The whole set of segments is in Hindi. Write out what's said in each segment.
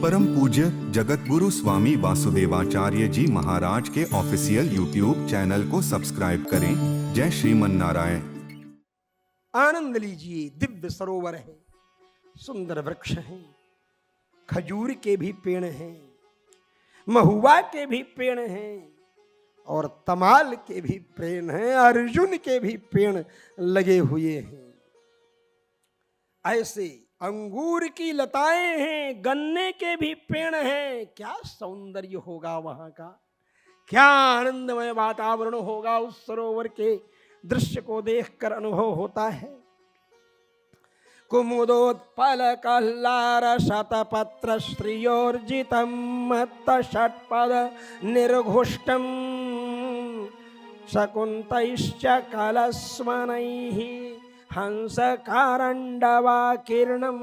परम पूज्य जगतगुरु स्वामी वासुदेवाचार्य जी महाराज के ऑफिशियल यूट्यूब चैनल को सब्सक्राइब करें। जय श्रीमन नारायण। आनंद लीजिए, दिव्य सरोवर है, सुंदर वृक्ष हैं, खजूर के भी पेड़ हैं, महुआ के भी पेड़ हैं और तमाल के भी पेड़ हैं, अर्जुन के भी पेड़ लगे हुए हैं। ऐसे अंगूर की लताएं हैं, गन्ने के भी पेड़ हैं। क्या सौंदर्य होगा वहां का, क्या आनंदमय वातावरण होगा। उस सरोवर के दृश्य को देखकर अनुभव होता है। कुमुदोत्पल कल्लार शतपत्र श्रियोर्जितम मत्त षट्पद निर्घुष्टम शकुन्तैश्च कलस्मनैः हंस कारंडवा किरणम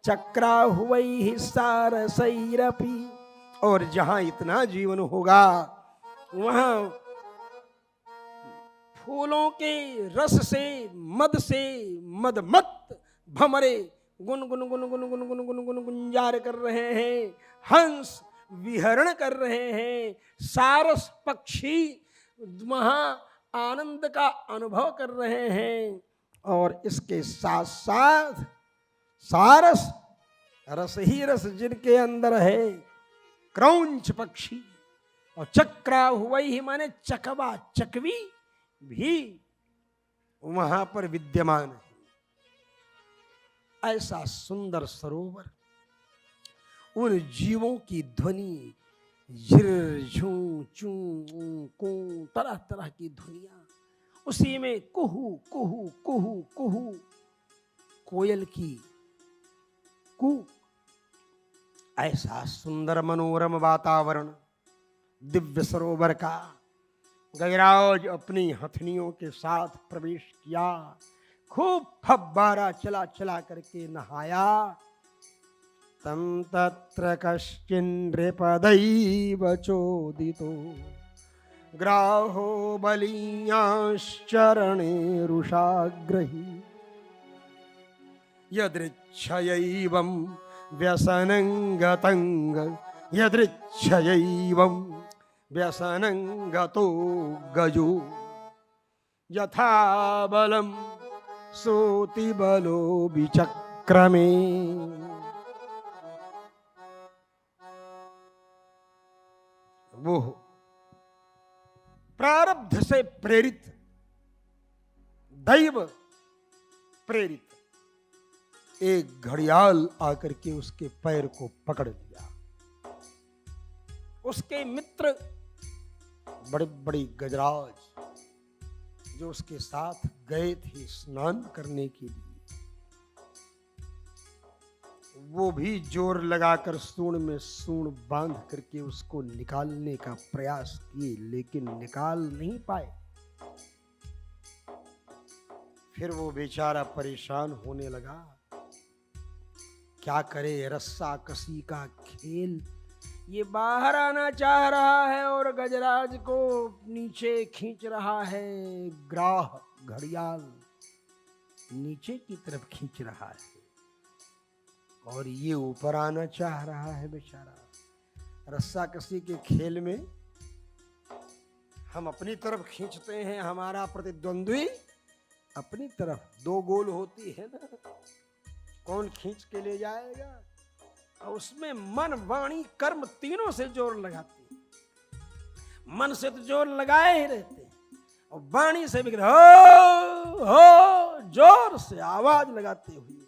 चक्राहुवैः सारसैरपि। और जहां इतना जीवन होगा वहां फूलों के रस से मदमत भमरे गुन गुन गुन गुन गुन गुन गुन गुन गुंजार कर रहे हैं, हंस विहरण कर रहे हैं, सारस पक्षी वहां आनंद का अनुभव कर रहे हैं। और इसके साथ साथ सारस रस ही रस जिनके अंदर है, क्रौंच पक्षी और चक्रा हुआ ही माने चकवा चकवी भी वहां पर विद्यमान है। ऐसा सुंदर सरोवर, उन जीवों की ध्वनि झिर झू चू कू तरह तरह की ध्वनियां, उसी में कुहू कुहू कुहू कुहू कोयल की कू। ऐसा सुंदर मनोरम वातावरण दिव्य सरोवर का। गजराज अपनी हथनियों के साथ प्रवेश किया, खूब फब्बारा चला चला करके नहाया। तम तत्र कश्चिन्नृपदैव चोदितो ग्राहो बलीयांश्चरणे रुषाग्रही यदृच्छयैवं व्यसनं गतंग यदृच्छयैवं व्यसनं गतो गजो यथा बलं सोति बलो विचक्रमे। वो प्रारब्ध से प्रेरित, दैव प्रेरित एक घड़ियाल आकर के उसके पैर को पकड़ लिया। उसके मित्र बड़े बड़े गजराज जो उसके साथ गए थे स्नान करने के लिए, वो भी जोर लगाकर सूंड में सूंड बांध करके उसको निकालने का प्रयास किए, लेकिन निकाल नहीं पाए। फिर वो बेचारा परेशान होने लगा, क्या करे, रस्सा कसी का खेल। ये बाहर आना चाह रहा है और गजराज को नीचे खींच रहा है, ग्राह घड़ियाल नीचे की तरफ खींच रहा है और ये ऊपर आना चाह रहा है। बेचारा रस्सा कसी के खेल में हम अपनी तरफ खींचते हैं, हमारा प्रतिद्वंद्वी अपनी तरफ। दो गोल होती है ना, कौन खींच के ले जाएगा। और उसमें मन वाणी कर्म तीनों से जोर लगाते हैं। मन से तो जोर लगाए ही रहते हैं और वाणी से भी हो जोर से आवाज लगाते हुए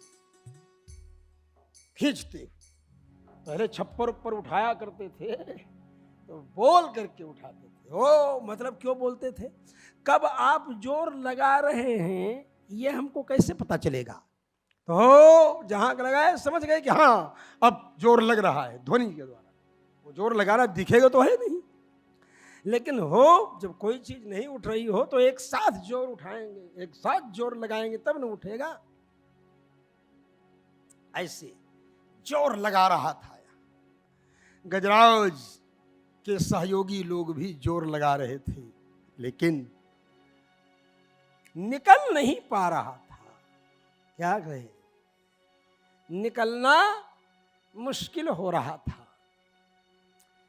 खींचते। पहले छप्पर ऊपर उठाया करते थे तो बोल करके उठाते थे। ओ मतलब क्यों बोलते थे, कब आप जोर लगा रहे हैं ये हमको कैसे पता चलेगा। तो जहां लगाए समझ गए कि हाँ अब जोर लग रहा है, ध्वनि के द्वारा। वो जोर लगाना दिखेगा तो है नहीं, लेकिन हो जब कोई चीज नहीं उठ रही हो तो एक साथ जोर उठाएंगे, एक साथ जोर लगाएंगे तब न उठेगा। ऐसे जोर लगा रहा था। गजराज के सहयोगी लोग भी जोर लगा रहे थे, लेकिन निकल नहीं पा रहा था। क्या कहे, निकलना मुश्किल हो रहा था।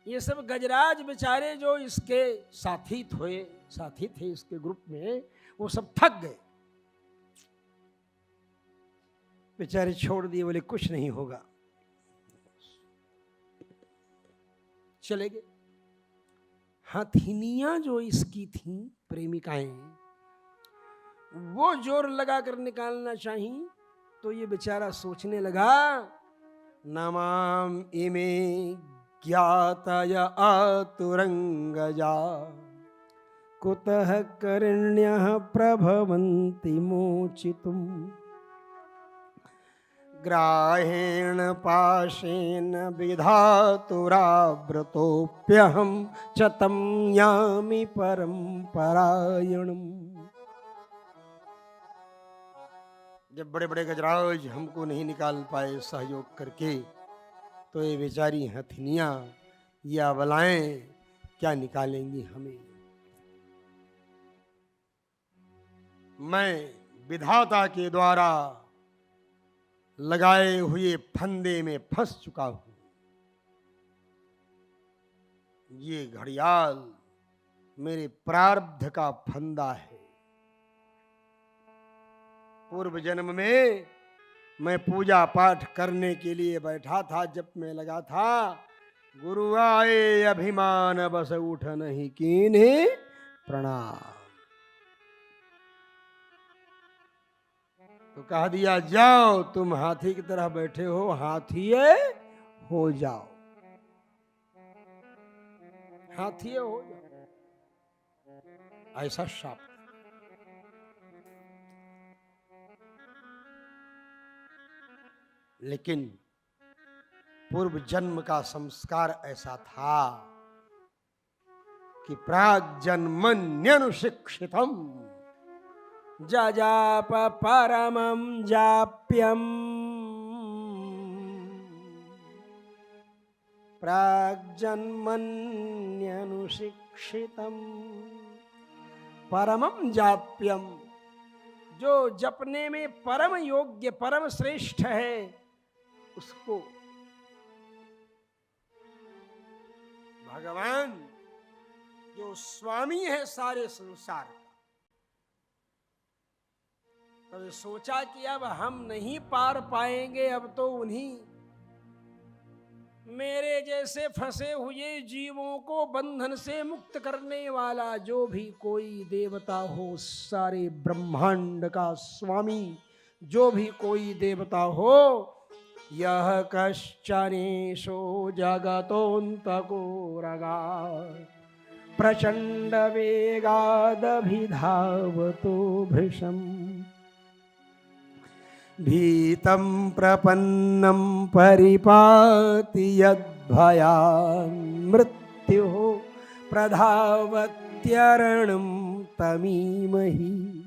ये सब गजराज बेचारे जो इसके साथी थे इसके ग्रुप में, वो सब थक गए, बेचारे छोड़ दिए, बोले कुछ नहीं होगा, चले गए। हथिनियां जो इसकी थीं प्रेमिकाएं, वो जोर लगाकर निकालना चाहिए, तो ये बेचारा सोचने लगा, नमाम इमे ज्ञातय आतुरंगजा कुतः करिण्यः प्रभवन्ति मोचितुम् ग्राहेण पाशेन विधातुराव्रतोऽप्यहं च तं यामि परं परायणम्। जब बड़े बड़े गजराज हमको नहीं निकाल पाए सहयोग करके, तो ये बेचारी हथिनियां या बलाएं क्या निकालेंगी हमें। मैं विधाता के द्वारा लगाए हुए फंदे में फंस चुका हूं। ये घड़ियाल मेरे प्रारब्ध का फंदा है। पूर्व जन्म में मैं पूजा पाठ करने के लिए बैठा था, जब मैं लगा था, गुरु आए अभिमान बस उठ नहीं कीन्हे प्रणाम। तो कह दिया, जाओ तुम हाथी की तरह बैठे हो, हाथीए हो जाओ, हाथीए हो जाओ, ऐसा शाप। लेकिन पूर्व जन्म का संस्कार ऐसा था कि प्राग्जन्मन्यनुशिक्षितम् जजाप परमं जाप्यम् प्राग्जन्मन्यनुशिक्षितम् परमं जाप्यम्, जो जपने में परम योग्य परम श्रेष्ठ है, उसको भगवान जो स्वामी है सारे संसार का, तो सोचा कि अब हम नहीं पार पाएंगे, अब तो उन्हीं मेरे जैसे फंसे हुए जीवों को बंधन से मुक्त करने वाला जो भी कोई देवता हो, सारे ब्रह्मांड का स्वामी जो भी कोई देवता हो, यह कश्चनेशो जगतोऽन्तको रगात् प्रचंड वेगादभिधावतो भृशम् भीतं प्रपन्नं परिपाति यद्भयान् मृत्युः प्रधावत्यरणं तमीमहि।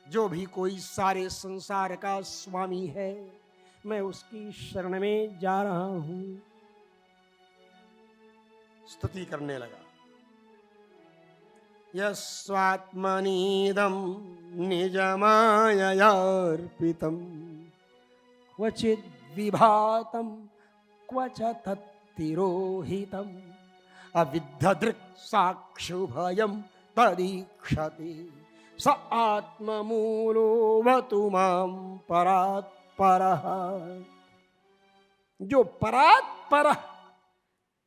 जो भी कोई सारे संसार का स्वामी है, मैं उसकी शरण में जा रहा हूं। स्तुति करने लगा, यस्वात्मनीदं निजमाययार्पितं क्वचिद् विभातं क्वच तत्तिरोहितम् अविद्धदृक् साक्षुभयं तदीक्षते स आत्ममूलोऽवतु मां परात्परः। जो परात्पर,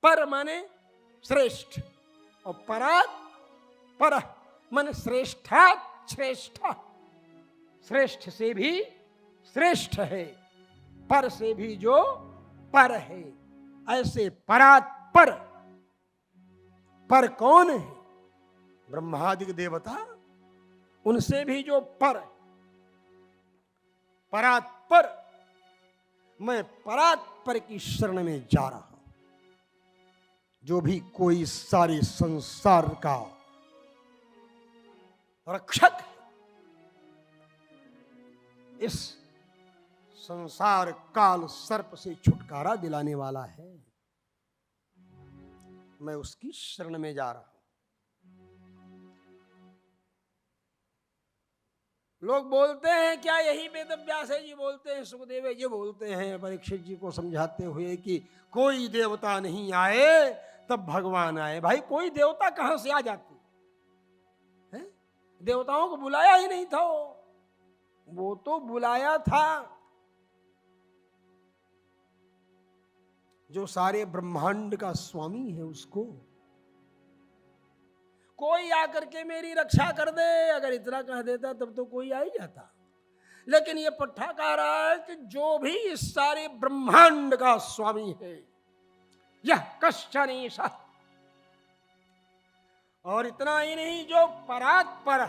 पर माने श्रेष्ठ, और परात्पर माने श्रेष्ठात् श्रेष्ठ, श्रेष्ठ से भी श्रेष्ठ है, पर से भी जो पर है, ऐसे परात्पर। पर कौन है? ब्रह्मादि देवता, उनसे भी जो पर, परात्पर। मैं परात्पर की शरण में जा रहा हूं। जो भी कोई सारे संसार का रक्षक, इस संसार काल सर्प से छुटकारा दिलाने वाला है, मैं उसकी शरण में जा रहा हूं। लोग बोलते हैं क्या, यही वेद व्यास जी बोलते हैं, सुखदेव जी बोलते हैं परीक्षित जी को समझाते हुए कि कोई देवता नहीं आए तब भगवान आए। भाई कोई देवता कहां से आ जाते हैं? देवताओं को बुलाया ही नहीं था, वो तो बुलाया था जो सारे ब्रह्मांड का स्वामी है उसको। कोई आकर के मेरी रक्षा कर दे, अगर इतना कह देता तब तो कोई आ ही जाता। लेकिन ये पट्टा कह रहा है कि जो भी इस सारे ब्रह्मांड का स्वामी है यह कश्चन ईशः, और इतना ही नहीं, जो परात्पर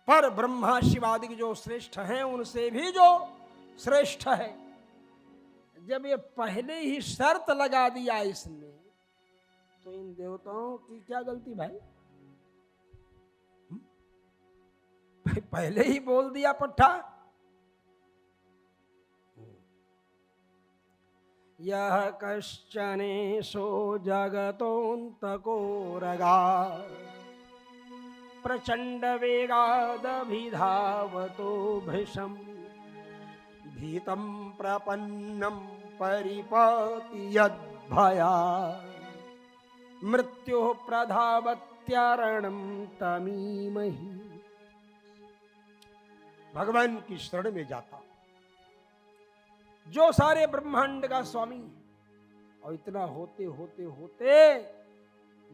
पर ब्रह्मा शिवादि जो श्रेष्ठ हैं उनसे भी जो श्रेष्ठ है। जब ये पहले ही शर्त लगा दिया इसने, तो इन देवताओं की क्या गलती भाई? पहले ही बोल दिया पट्टा। यह कश्चनेशो जगतोऽन्तको रगा प्रचंड वेगादभिधावतो भृशम् भीतं प्रपन्नं परिपाति यद्भया मृत्यु प्रधावत्यारणं तमीमहि। भगवान की शरण में जाता जो सारे ब्रह्मांड का स्वामी है, और इतना होते होते होते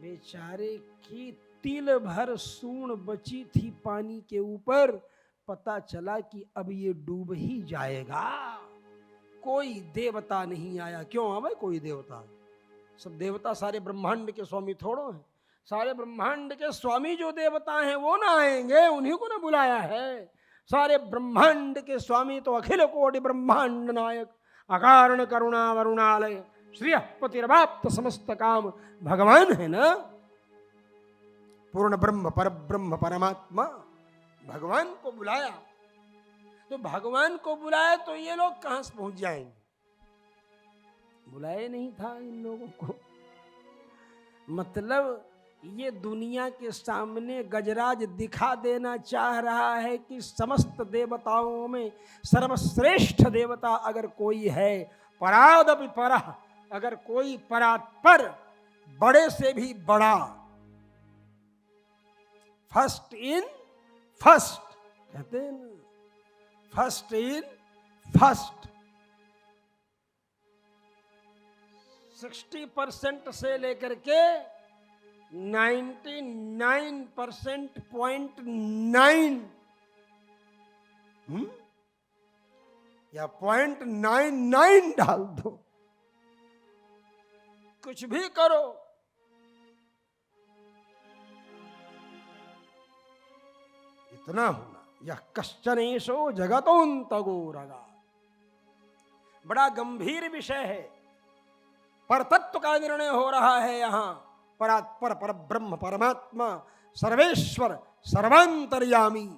बेचारे की तिल भर सूंड बची थी पानी के ऊपर, पता चला कि अब ये डूब ही जाएगा। कोई देवता नहीं आया। क्यों आवे कोई देवता? सब देवता सारे ब्रह्मांड के स्वामी थोड़ो हैं। सारे ब्रह्मांड के स्वामी जो देवता हैं वो ना आएंगे, उन्हीं को ना बुलाया है। सारे ब्रह्मांड के स्वामी तो अखिल कोटि ब्रह्मांड नायक अकारण करुणा वरुणालय श्रिय पतिरवाप्त समस्त काम भगवान है ना। पूर्ण ब्रह्म पर ब्रह्म परमात्मा भगवान को बुलाया। तो भगवान को बुलाया तो ये लोग कहां से पहुंच जाएंगे? बुलाए नहीं था इन लोगों को। मतलब ये दुनिया के सामने गजराज दिखा देना चाह रहा है कि समस्त देवताओं में सर्वश्रेष्ठ देवता अगर कोई है, परादपि परः, अगर कोई परात्पर, बड़े से भी बड़ा, फर्स्ट इन फर्स्ट कहते हैं ना, फर्स्ट इन फर्स्ट। 60% से लेकर के 99.9 या 0.99 डाल दो, कुछ भी करो, इतना होना। यह कश्चनेशो जगतोऽन्तको रगा। बड़ा गंभीर विषय है। पर तत्व का निर्णय हो रहा है यहां। परात्पर पर ब्रह्म परमात्मा सर्वेश्वर सर्वांतर्यामी,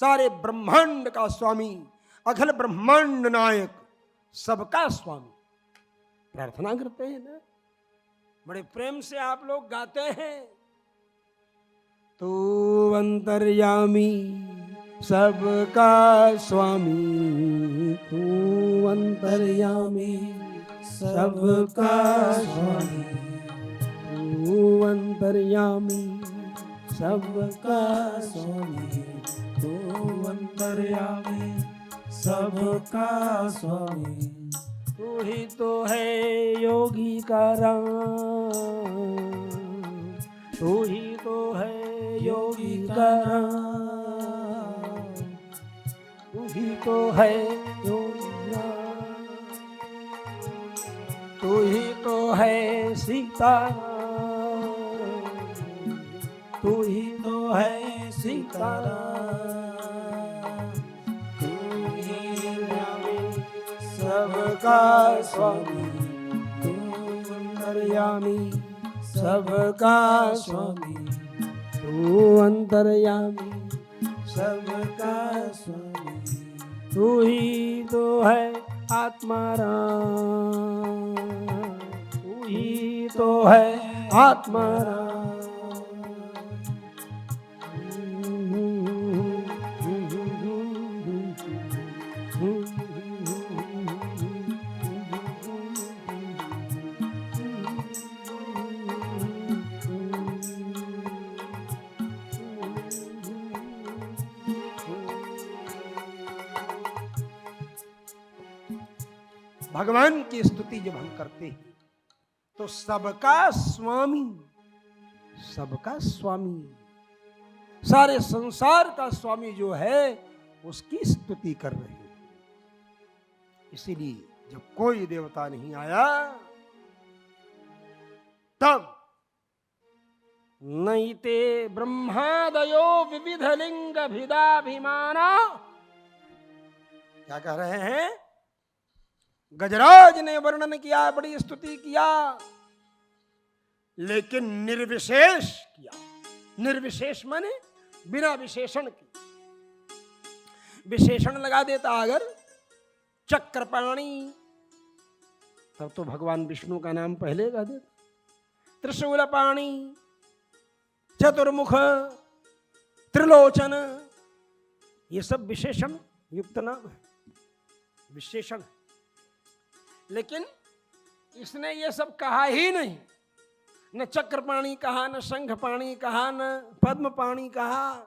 सारे ब्रह्मांड का स्वामी, अखिल ब्रह्मांड नायक, सबका स्वामी। प्रार्थना करते हैं ना, बड़े प्रेम से आप लोग गाते हैं, तू अंतर्यामी सबका स्वामी, तू अंतर्यामी सबका स्वामी, तू अंतर्यामी सबका स्वामी, तू अंतर्यामी सबका स्वामी। तू ही तो है योगी का राम, तू ही तो है योगी का राम, तू ही तो है योगी राम, तू ही तो है सीताराम, तू ही तो है सीताराम। तू ही सबका स्वामी, तू अंतर्यामी सबका स्वामी, तू अंतर्यामी सबका स्वामी। तू ही तो है आत्माराम, तू ही तो है आत्माराम। भगवान की स्तुति जब हम करते हैं तो सबका स्वामी, सबका स्वामी, सारे संसार का स्वामी जो है उसकी स्तुति कर रहे हैं। इसीलिए जब कोई देवता नहीं आया तब नैते ब्रह्मादयो विविध लिंग भिदाभिमाना, क्या कह रहे हैं? गजराज ने वर्णन किया, बड़ी स्तुति किया, लेकिन निर्विशेष किया। निर्विशेष माने बिना विशेषण के। विशेषण लगा देता अगर चक्रपाणी, तब तो भगवान विष्णु का नाम पहले कह देता। त्रिशूलपाणी, चतुर्मुख, त्रिलोचन, ये सब विशेषण युक्त नाम है, विशेषण। लेकिन इसने ये सब कहा ही नहीं। न चक्रपाणी कहा, न शंखपाणी कहा, न पद्मपाणी कहा,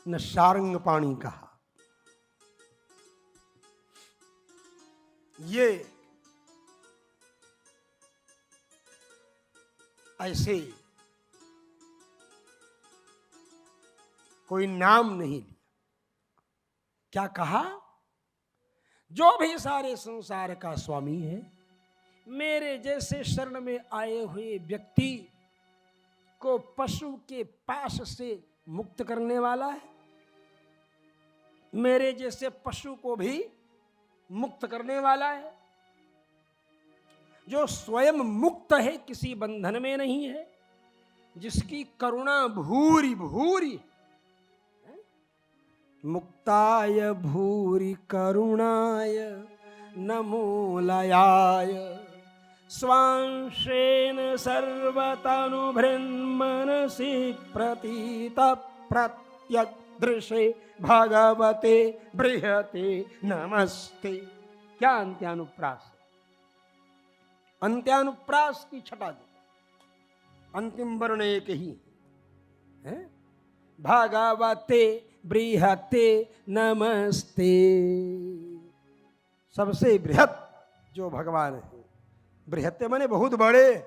न सारंगपाणी कहा। ये ऐसे कोई नाम नहीं लिया। क्या कहा? जो भी सारे संसार का स्वामी है, मेरे जैसे शरण में आए हुए व्यक्ति को पशु के पास से मुक्त करने वाला है, मेरे जैसे पशु को भी मुक्त करने वाला है, जो स्वयं मुक्त है, किसी बंधन में नहीं है, जिसकी करुणा भूरी भूरी है। मुक्ताय भूरि करुणाय नमोलयाय स्वांशेन सर्वतनुभृन्मनसि प्रतीत प्रत्यग्दृशे भगवते बृहते नमस्ते। क्या अंत्यानुप्रास, अंत्यानुप्रास की छटा दे, अंतिम वर्ण एक ही है, भगवते बृहते नमस्ते। सबसे बृहत जो भगवान है, बृहते माने बहुत बड़े,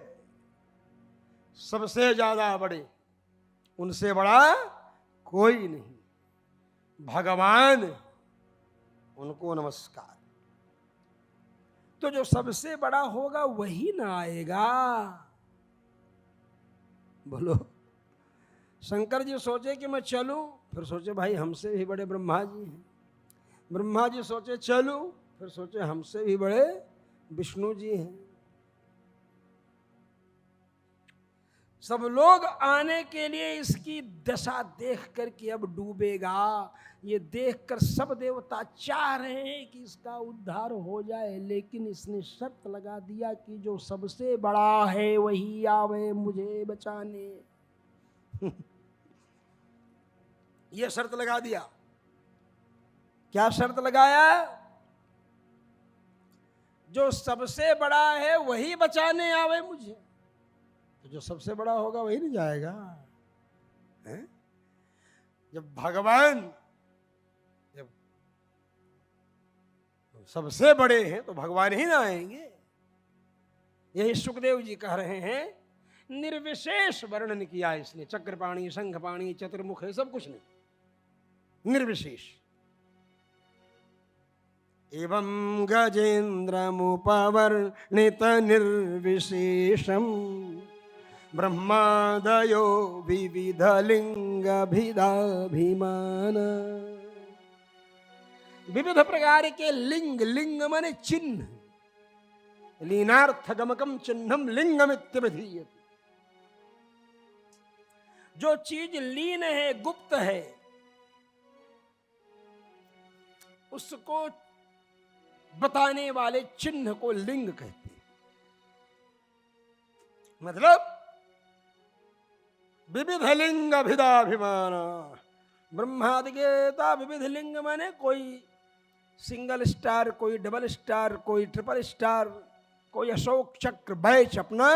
सबसे ज्यादा बड़े, उनसे बड़ा कोई नहीं, भगवान, उनको नमस्कार। तो जो सबसे बड़ा होगा वही ना आएगा। बोलो। शंकर जी सोचे कि मैं चलूं, फिर सोचे भाई हमसे भी बड़े ब्रह्मा जी हैं। ब्रह्मा जी सोचे चलूं, फिर सोचे हमसे भी बड़े विष्णु जी हैं। सब लोग आने के लिए इसकी दशा देख कर कि अब डूबेगा, ये देखकर सब देवता चाह रहे हैं कि इसका उद्धार हो जाए, लेकिन इसने शर्त लगा दिया कि जो सबसे बड़ा है वही आवे मुझे बचाने। ये शर्त लगा दिया। क्या शर्त लगाया? जो सबसे बड़ा है वही बचाने आवे मुझे। तो जो सबसे बड़ा होगा वही नहीं जाएगा है? जब भगवान जब सबसे बड़े हैं तो भगवान ही ना आएंगे। यही सुखदेव जी कह रहे हैं, निर्विशेष वर्णन किया इसने। चक्रपाणी, शंखपाणी, चतुर्मुख है, सब कुछ नहीं, निर्विशेष। एवं गजेन्द्रमुपवर्णित निर्विशेषम ब्रह्मादयो विविध लिंग भिदाभिमान। विविध प्रकार के लिंग, लिंग माने चिन्ह, लीनार्थगमकम चिन्हम लिंगमित्यभिधीयते। जो चीज लीन है, गुप्त है, उसको बताने वाले चिन्ह को लिंग कहते हैं। मतलब विविध लिंग भिदाभिमान, ब्रह्मादि देवता विविध लिंग माने कोई सिंगल स्टार, कोई डबल स्टार, कोई ट्रिपल स्टार, कोई अशोक चक्र बैच अपना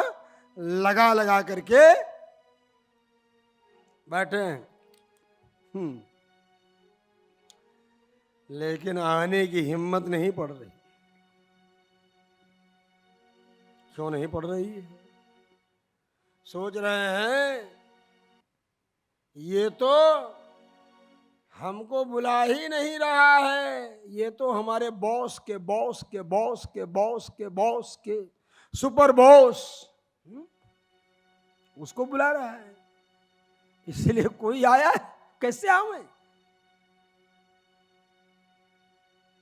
लगा लगा करके बैठे हैं। लेकिन आने की हिम्मत नहीं पड़ रही। क्यों नहीं पड़ रही है? सोच रहे हैं ये तो हमको बुला ही नहीं रहा है, ये तो हमारे बॉस के बॉस के बॉस के बॉस के बॉस के सुपर बॉस उसको बुला रहा है, इसलिए कोई आया है। कैसे आवे?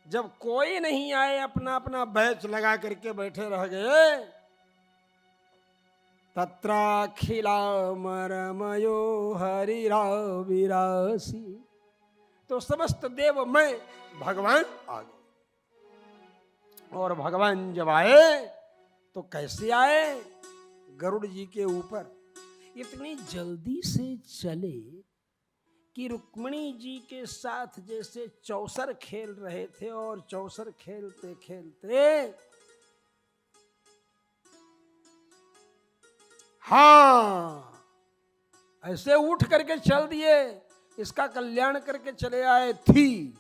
जब कोई नहीं आए, अपना अपना बैच लगा करके बैठे रह गए, तत्राखिलामरमयो हरिराविरासी, तो समस्त देव में भगवान आ गए। और भगवान जब आए तो कैसे आए? गरुड़ जी के ऊपर इतनी जल्दी से चले कि रुक्मिणी जी के साथ जैसे चौसर खेल रहे थे, और चौसर खेलते खेलते हाँ ऐसे उठ करके चल दिए, इसका कल्याण करके चले आए थी।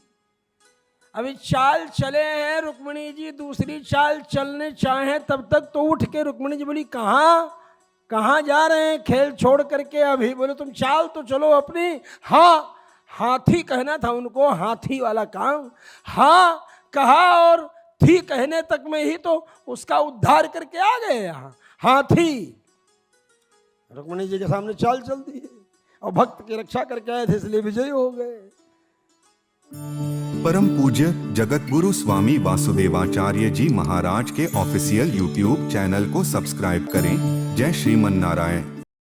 अभी चाल चले हैं रुक्मिणी जी, दूसरी चाल चलने चाहे तब तक तो उठ के रुक्मिणी जी बोली कहाँ जा रहे हैं खेल छोड़ करके? अभी बोले तुम चाल तो चलो अपनी। हाँ, हाथी कहना था उनको, हाथी वाला काम। हाँ कहा और थी कहने तक में ही तो उसका उद्धार करके आ गए यहाँ। हाथी रुक्मिणी जी के सामने चाल चल दी है, और भक्त की रक्षा करके आए थे इसलिए विजयी हो गए। परम पूज्य जगत गुरु स्वामी वासुदेवाचार्य जी महाराज के ऑफिशियल यूट्यूब चैनल को सब्सक्राइब करें। जय श्रीमन नारायण।